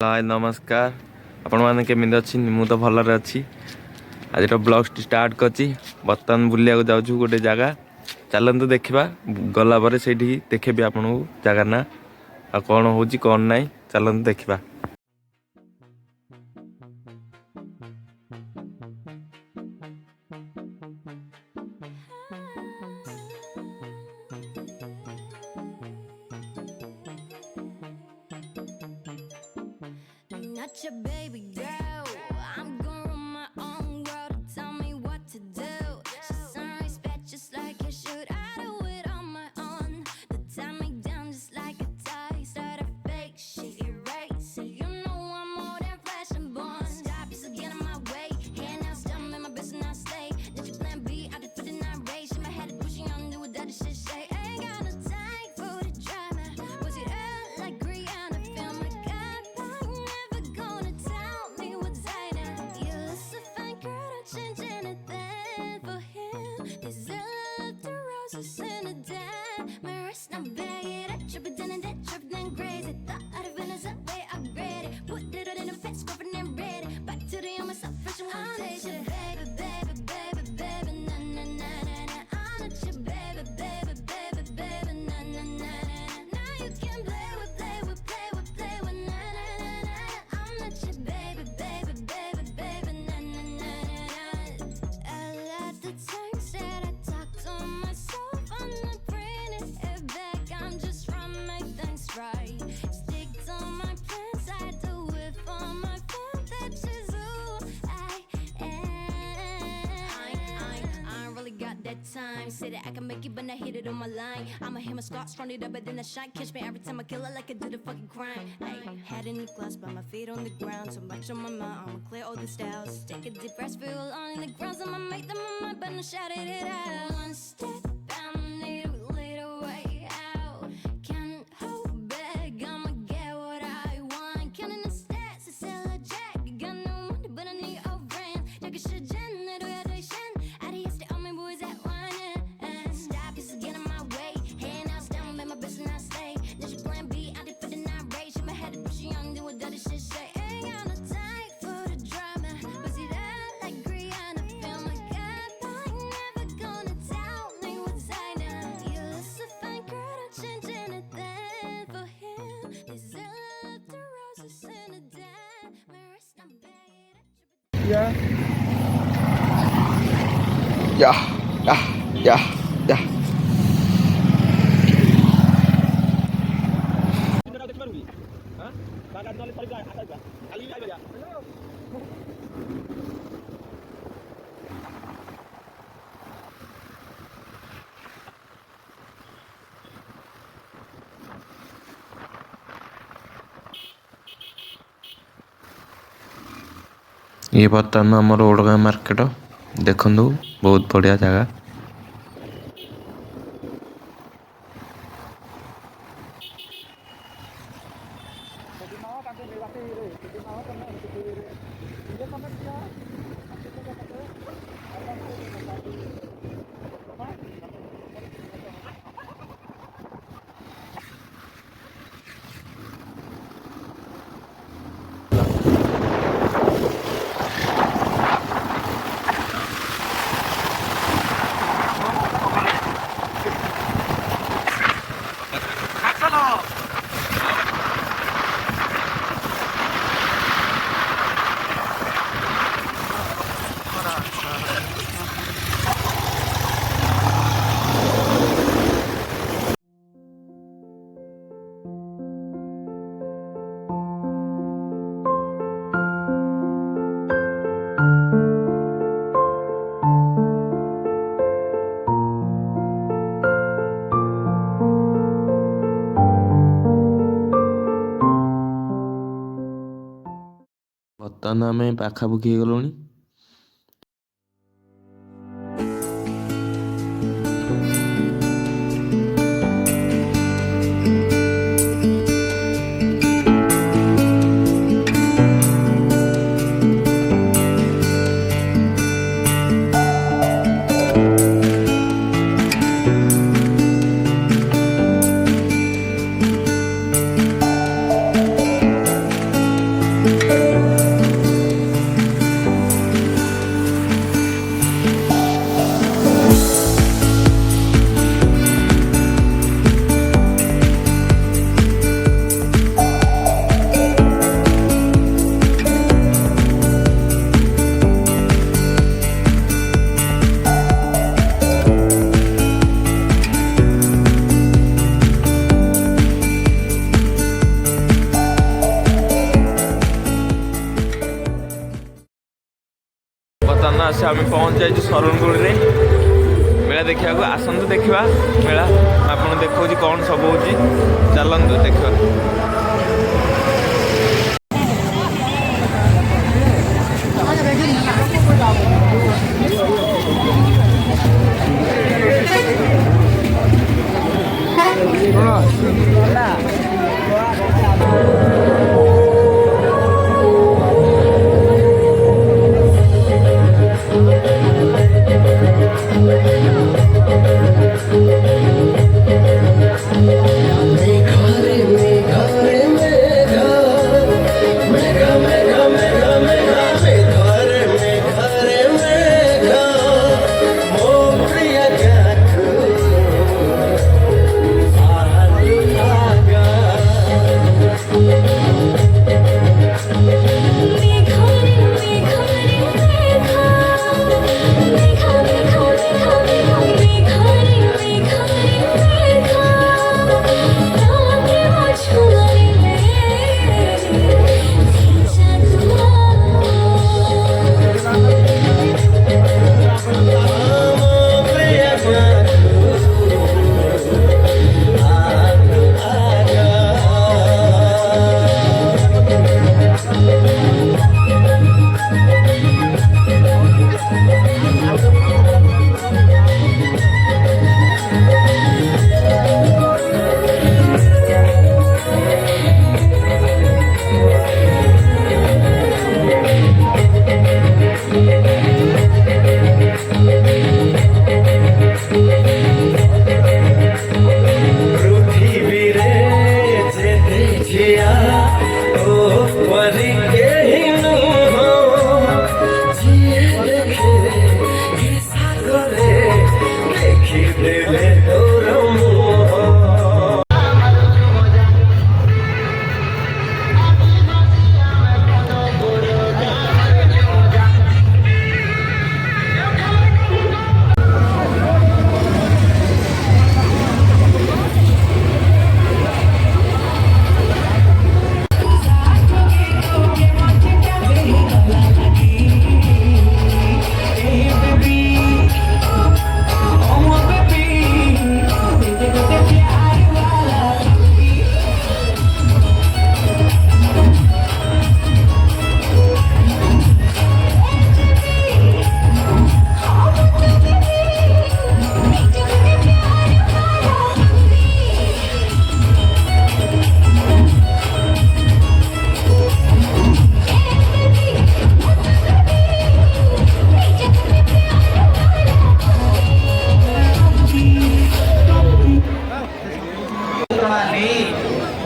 हाय नमस्कार। आपण मैंने केमी अच्छी मु तो भलरे अच्छी। आज ब्लॉग स्टार्ट करची बर्तमान बुलिया जाऊँ गोटे जगह चलतु देखा गला से देखेबी आपन को जगह ना आ कौन हो कौन ना चलतु देखा। Not your baby girl. I'm gonna run my own world. Tell me what to do. She's on respect just like you should. I do it on my own. They tie me down just like a tie. Start a fake shit, erase it. You know I'm more than flesh and bone. Stop, you get in my way. Hand out, stop in my business, I stay. Did you plan B? I did put in that rage. In my head, pushing on, do what that shit say. Ain't got no time for the drama. Was it out like Rihanna? Feel my God, never gonna tell me what's I know. You look so fine, girl, don't change anything for him. Deserve the roses in a dime. My wrist not bag it up, trip it down and that trip then crazy. Thought I'd have been a way upgraded. Put it out in a fence, scrubbing and ready. Back to the myself, fresh and one day. Baby, baby, baby, baby, na na na na na. I'm not your baby, baby, baby, baby, na na na na. Now you can play with, na na na na. I'm not your baby, baby, baby, baby, na na na na. I like the times that I talk to myself. I'm not bringing it back. I'm just trying to make things right. Stick to my plans. I do it for my fam. That's just who I am. I ain't really got that time. Say that I can make it, but I hit it on my line. I'ma hit my Scott, strong it up, but then I shine. Catch me every time I kill it like I do the fucking crime. Ay, head in the glass, but my feet on the ground. So much on my mind, I'ma clear all the styles. Take a deep breath, feel on in the ground. I'ma make them on my but I shouted it out. One step, I need a little way out. Can't hold back, I'ma get what I want. Counting the stats, I sell a jack. Got no money, but I need a friend. Jag är tjejen, när du är du känd. Är det just det om min boys at one. Stop, you get in my way. Hand out, down, make my business I stay. There's your plan B, I did put in that rage. In my head, push you young, do what that shit say. Ain't got no time for the drama. Was it out like Rihanna? Feel my God, but never gonna tell me what's I know. You look so fine, girl, don't change anything for him. Deserve the roses in a dime. My wrist not bad. या या या या या ये बर्तमान आमर ओडगाँ market देखु बहुत बढ़िया जगह। बर्तमान आम पाखापुखी गलुणी। ଆସେ ଆମେ ପହଞ୍ଚି ଯାଇଛୁ ଶରଣଗୁଳିରେ ମେଳା ଦେଖିବାକୁ। ଆସନ୍ତୁ ଦେଖିବା ମେଳା, ଆପଣ ଦେଖାଉଛି କ'ଣ ସବୁ ହେଉଛି, ଚାଲନ୍ତୁ ଦେଖିବା।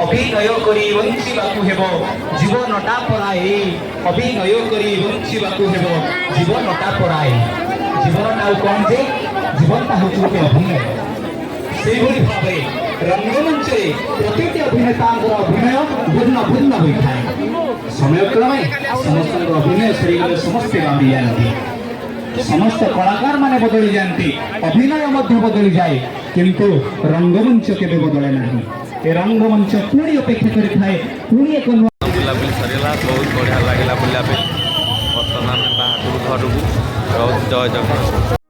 अभिनय करी वंचिबाकु हेबो जीवनटा पराई अभिनय करी वंचिबाकु हेबो जीवनटा पराई जीवनटा कोन जे जीवनटा होची गोटे अभिनय सेही भाबे रंगमंच रे प्रतिटी अभिनेतांकर अभिनय भिन्न भिन्न होई थाए समय क्रमे समस्त अभिनय सरी गले समस्त गांधी जानती समस्त कलाकार माने बदली जानती अभिनय मध्य बदली जाए किंतु रंगमंच केबे बदले नाही ए रंगमंच पुणी अपेक्षा करि थाए पुणी एक बुलाबुली सरिला बहुत बढ़िया लागला बुलिया पे। बर्तमान बाहर घर को जय जगन्नाथ।